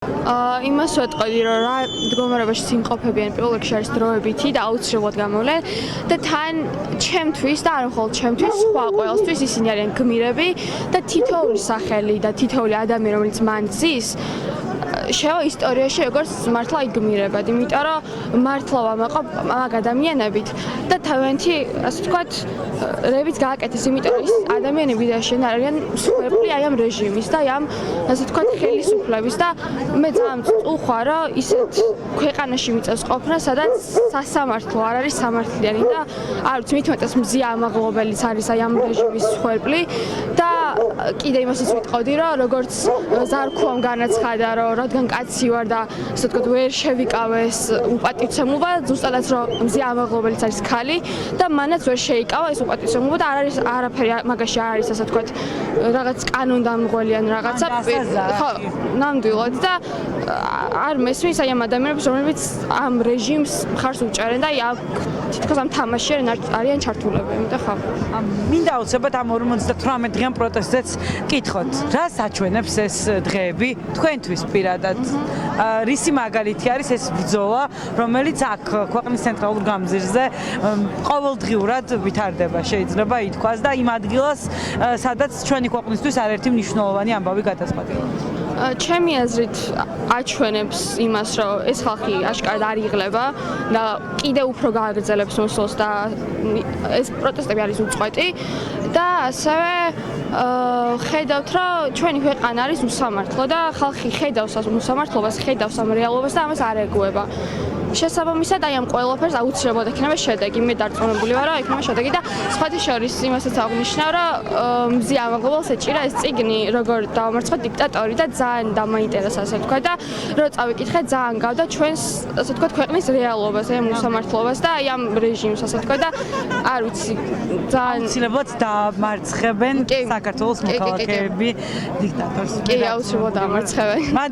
იმას ვეტყოდი, რომ რა მდგომარეობაში სიმყოფებიან პირველ რიგში არის დროებითი და აუცილებლად გამოვლენ და თან ჩემთვის და არ მხოლოდ ჩემთვის, სხვა ყველასთვის ისინი არიან გმირები და თითოეული სახელი და თითოეული ადამიანი, რომელიც მან ზის, შევა ისტორიაში როგორც მართლა იგმირებად, იმიტომ რომ მართლა ვამაყობ მაგ ადამიანებით და თავიანთი, ასე ვთქვათ, რევიც გააკეთეს, იმიტომ რომ ის ადამიანები და შენ არიან მსხვერპლი აი ამ რეჟიმის და ამ, ასე ვთქვათ, ხელისუფლების და მე ძალიან წუხარ, რომ ისეთ ქვეყანაში მიწევს ყოფნა, სადაც სასამართლო არ არის სამართლიანი და არ ვიცი, მithumetes მზია ამაღლობელიც არის აი ამ რეჟიმის მსხვერპლი და კიდე იმასაც ვიტყოდი, რომ როგორც ზარქუამ განაცხადა, რომ რადგან კაცი ვარ და ასე ვთქვათ, ვერ შევიკავეს უპატივცემობა, ზუსტადაც რომ მზია ამაღლობელიც არის ქალი და მანაც ვერ შეიკავა ეს უპატივცემობა და არ არის არაფერი მაგაში არ არის, ასე ვთქვათ, რაღაც კანონდამღვრელი ან რაღაცა, ხო, ნამდვილად და არ მესმის აი ამ ადამიანებს, რომლებიც ამ რეჟიმს მხარს უჭერენ და აი თითქოს ამ თამაში არიან ჩართულები და ხო. მინდა აუცილებლად ამ 58 დღიან პროტესტზეც კითხოთ. რა საჩვენებს ეს დღეები თქვენთვის პირადად? რისი მაგალითი არის ეს ბრძოლა, რომელიც აქ ქვეყნის ცენტრალურ გამზირზე ყოველდღიურად ვითარდება, შეიძლება ითქვას და იმ ადგილას, სადაც ჩვენი ქვეყნისთვის არაერთი მნიშვნელოვანი ამბავი გადაწყვეტილა. ჩემი აზრით აჩვენებს იმას, რომ ეს ხალხი აშკარად არ იღლება და კიდევ უფრო გააგრძელებს მოსვლას და ეს პროტესტები არის უწყვეტი და ასევე ხედავთ, რომ ჩვენი ქვეყანა არის უსამართლო და ხალხი ხედავს ამ უსამართლობას, ხედავს ამ რეალობას და ამას არ ეგუება. შესაბამისად, აი ამ ყველაფერს აუცილებლად ექნება შედეგი. მე დარწმუნებული ვარ, რომ ექნება შედეგი და სხვათა შორის იმასაც აღნიშნავ, რომ მზია ამაღლობელს ეჭირა ეს წიგნი, როგორ დაამარცხა დიქტატორი და ძალიან დამაინტერესა, ასე ვთქვათ და რო წავიკითხე, ძალიან გავდა ჩვენს, ასე ვთქვათ, ქვეყნის რეალობას, აი ამ უსამართლობას და აი ამ რეჟიმს, ასე ვთქვათ და არ ვიცი, ძალიან აუცილებლად დამარცხებენ საქართველოს მოქალაქეები დიქტატორს. კი, აუცილებლად დამარცხებენ.